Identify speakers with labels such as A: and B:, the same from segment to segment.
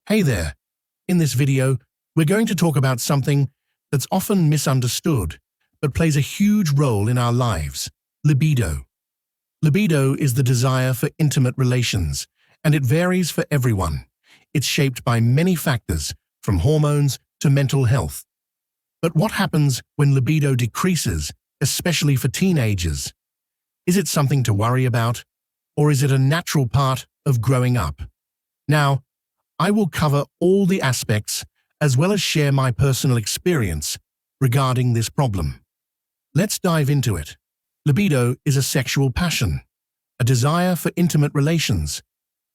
A: Hey there! In this video, we're going to talk about something that's often misunderstood, but plays a huge role in our lives: libido. Libido is the desire for intimate relations, and it varies for everyone. It's shaped by many factors, from hormones to mental health. But what happens when libido decreases, especially for teenagers? Is it something to worry about, or is it a natural part of growing up? Now, I will cover all the aspects as well as share my personal experience regarding this problem. Let's dive into it. Libido is a sexual passion, a desire for intimate relations.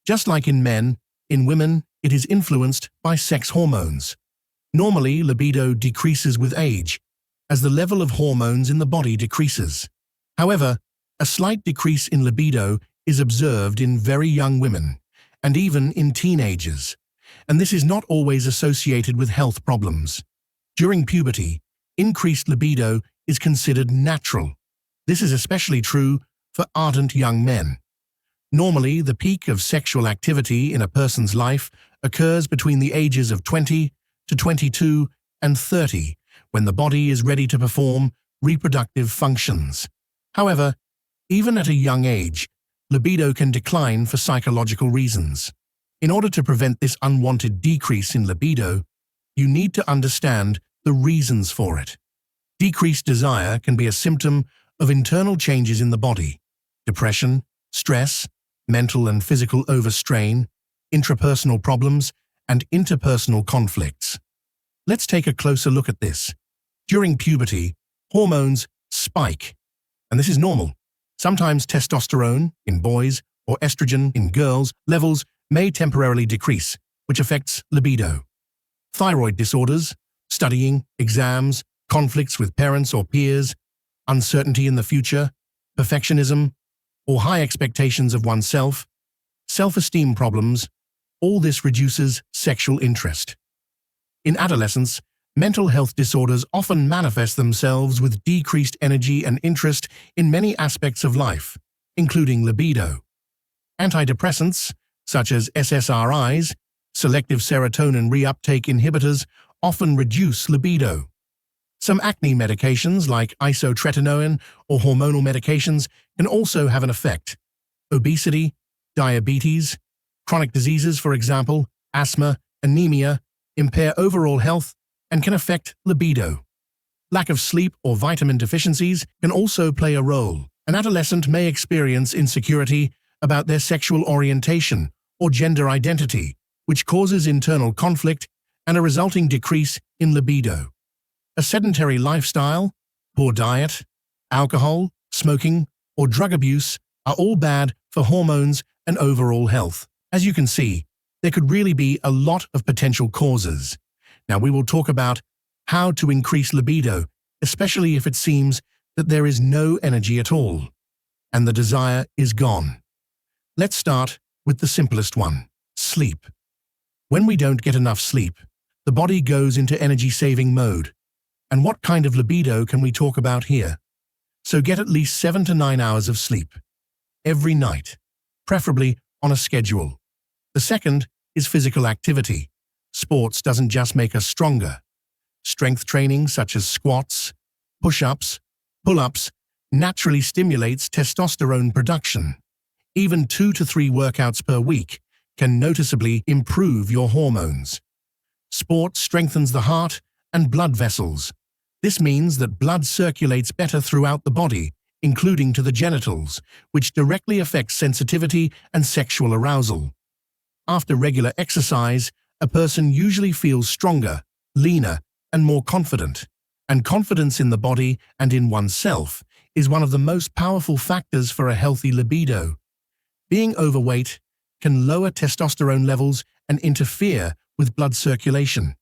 A: Just like in men, in women, it is influenced by sex hormones. Normally, libido decreases with age, as the level of hormones in the body decreases. However, a slight decrease in libido is observed in very young women, and even in teenagers, and this is not always associated with health problems. During puberty, increased libido is considered natural. This is especially true for ardent young men. Normally, the peak of sexual activity in a person's life occurs between the ages of 20 to 22 and 30, when the body is ready to perform reproductive functions. However, even at a young age, libido can decline for psychological reasons. In order to prevent this unwanted decrease in libido, you need to understand the reasons for it. Decreased desire can be a symptom of internal changes in the body: depression, stress, mental and physical overstrain, intrapersonal problems, and interpersonal conflicts. Let's take a closer look at this. During puberty, hormones spike, and this is normal. Sometimes testosterone in boys or estrogen in girls levels may temporarily decrease, which affects libido. Thyroid disorders, studying, exams, conflicts with parents or peers, uncertainty in the future, perfectionism, or high expectations of oneself, self-esteem problems, all this reduces sexual interest. In adolescence, mental health disorders often manifest themselves with decreased energy and interest in many aspects of life, including libido. Antidepressants, such as SSRIs, selective serotonin reuptake inhibitors, often reduce libido. Some acne medications like isotretinoin or hormonal medications can also have an effect. Obesity, diabetes, chronic diseases, for example, asthma, anemia, impair overall health and can affect libido. Lack of sleep or vitamin deficiencies can also play a role. An adolescent may experience insecurity about their sexual orientation or gender identity, which causes internal conflict and a resulting decrease in libido. A sedentary lifestyle, poor diet, alcohol, smoking, or drug abuse are all bad for hormones and overall health. As you can see, there could really be a lot of potential causes. Now we will talk about how to increase libido, especially if it seems that there is no energy at all, and the desire is gone. Let's start with the simplest one: sleep. When we don't get enough sleep, the body goes into energy-saving mode. And what kind of libido can we talk about here? So get at least 7 to 9 hours of sleep every night, preferably on a schedule. The second is physical activity. Sports doesn't just make us stronger. Strength training such as squats, push-ups, pull-ups naturally stimulates testosterone production. Even 2 to 3 workouts per week can noticeably improve your hormones. Sport strengthens the heart and blood vessels. This means that blood circulates better throughout the body, including to the genitals, which directly affects sensitivity and sexual arousal. After regular exercise, a person usually feels stronger, leaner, and more confident. And confidence in the body and in oneself is one of the most powerful factors for a healthy libido. Being overweight can lower testosterone levels and interfere with blood circulation.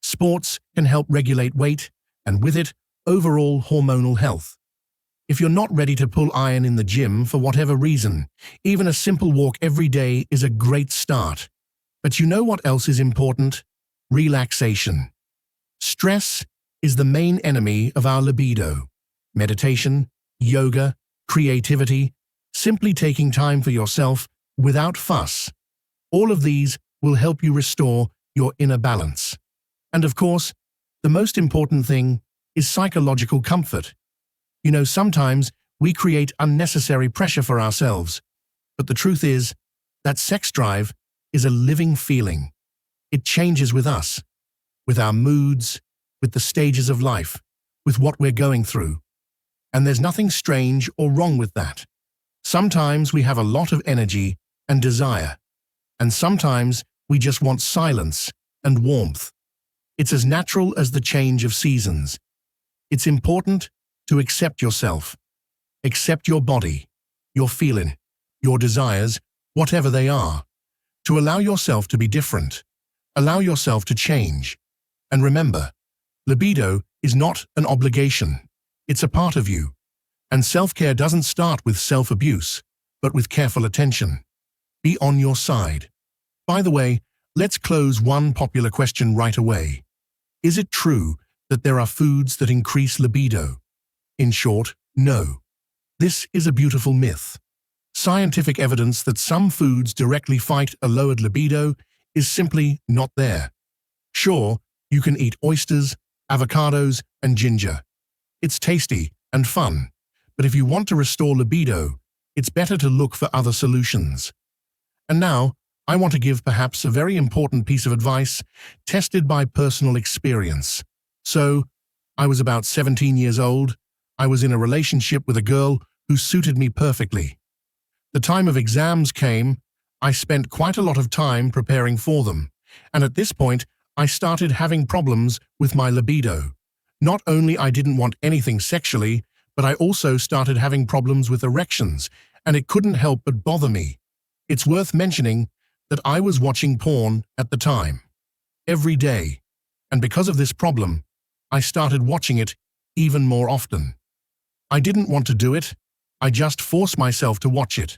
A: Sports can help regulate weight, and with it, overall hormonal health. If you're not ready to pull iron in the gym for whatever reason, even a simple walk every day is a great start. But you know what else is important? Relaxation. Stress is the main enemy of our libido. Meditation, yoga, creativity, simply taking time for yourself without fuss. All of these will help you restore your inner balance. And of course, the most important thing is psychological comfort. Sometimes we create unnecessary pressure for ourselves, but the truth is that sex drive is a living feeling. It changes with us, with our moods, with the stages of life, with what we're going through. And there's nothing strange or wrong with that. Sometimes we have a lot of energy and desire, and sometimes we just want silence and warmth. It's as natural as the change of seasons. It's important to accept yourself, accept your body, your feeling, your desires, whatever they are, to allow yourself to be different, allow yourself to change. And remember, libido is not an obligation, it's a part of you. And self-care doesn't start with self-abuse, but with careful attention. Be on your side. By the way, let's close one popular question right away. Is it true that there are foods that increase libido? In short, no. This is a beautiful myth. Scientific evidence that some foods directly fight a lowered libido is simply not there. Sure, you can eat oysters, avocados, and ginger. It's tasty and fun, but if you want to restore libido, it's better to look for other solutions. And now, I want to give perhaps a very important piece of advice tested by personal experience. So, I was about 17 years old. I was in a relationship with a girl who suited me perfectly. The time of exams came. I spent quite a lot of time preparing for them, and at this point, I started having problems with my libido. Not only I didn't want anything sexually, but I also started having problems with erections, and it couldn't help but bother me. It's worth mentioning that I was watching porn at the time, every day, and because of this problem, I started watching it even more often. I didn't want to do it, I just forced myself to watch it.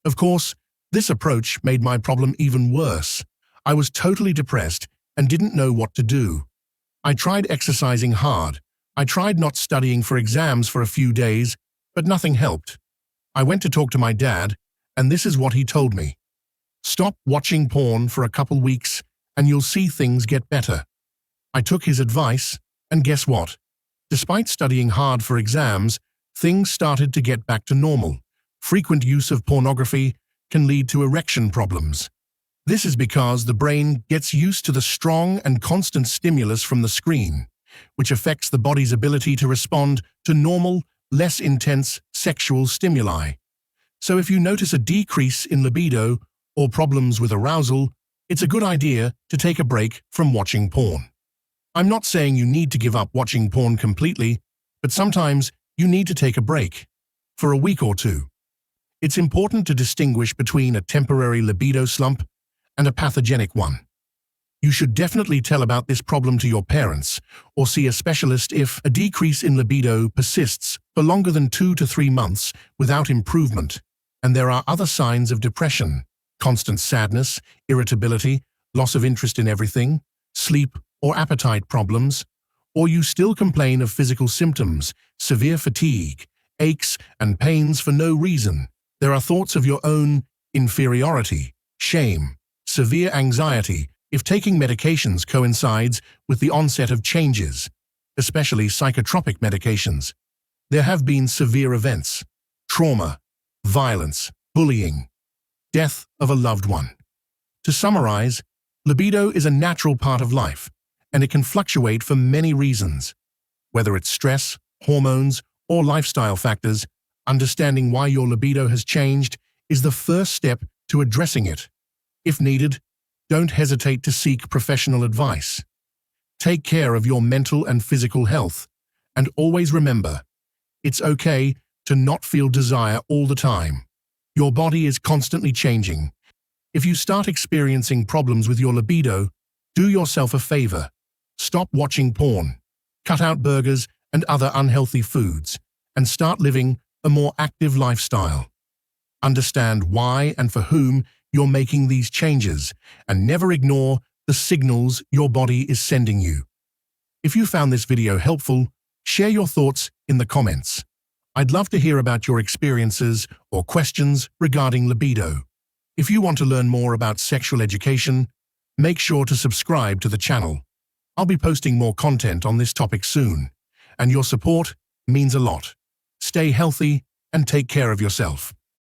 A: Of course, this approach made my problem even worse. I was totally depressed and didn't know what to do. I tried exercising hard. I tried not studying for exams for a few days, but nothing helped. I went to talk to my dad, and this is what he told me. Stop watching porn for a couple weeks, and you'll see things get better. I took his advice, and guess what? Despite studying hard for exams, things started to get back to normal. Frequent use of pornography can lead to erection problems. This is because the brain gets used to the strong and constant stimulus from the screen, which affects the body's ability to respond to normal, less intense sexual stimuli. So if you notice a decrease in libido or problems with arousal, it's a good idea to take a break from watching porn. I'm not saying you need to give up watching porn completely, but sometimes you need to take a break for a week or two. It's important to distinguish between a temporary libido slump and a pathogenic one. You should definitely tell about this problem to your parents or see a specialist if a decrease in libido persists for longer than 2 to 3 months without improvement, and there are other signs of depression, constant sadness, irritability, loss of interest in everything, sleep or appetite problems, or you still complain of physical symptoms, severe fatigue, aches and pains for no reason. There are thoughts of your own inferiority, shame, severe anxiety if taking medications coincides with the onset of changes, especially psychotropic medications. There have been severe events, trauma, violence, bullying, death of a loved one. To summarize, libido is a natural part of life, and it can fluctuate for many reasons. Whether it's stress, hormones, or lifestyle factors, understanding why your libido has changed is the first step to addressing it. If needed, don't hesitate to seek professional advice. Take care of your mental and physical health, and always remember, it's okay to not feel desire all the time. Your body is constantly changing. If you start experiencing problems with your libido, do yourself a favor. Stop watching porn, cut out burgers and other unhealthy foods, and start living a more active lifestyle. Understand why and for whom you're making these changes, and never ignore the signals your body is sending you. If you found this video helpful, share your thoughts in the comments. I'd love to hear about your experiences or questions regarding libido. If you want to learn more about sexual education, make sure to subscribe to the channel. I'll be posting more content on this topic soon, and your support means a lot. Stay healthy and take care of yourself.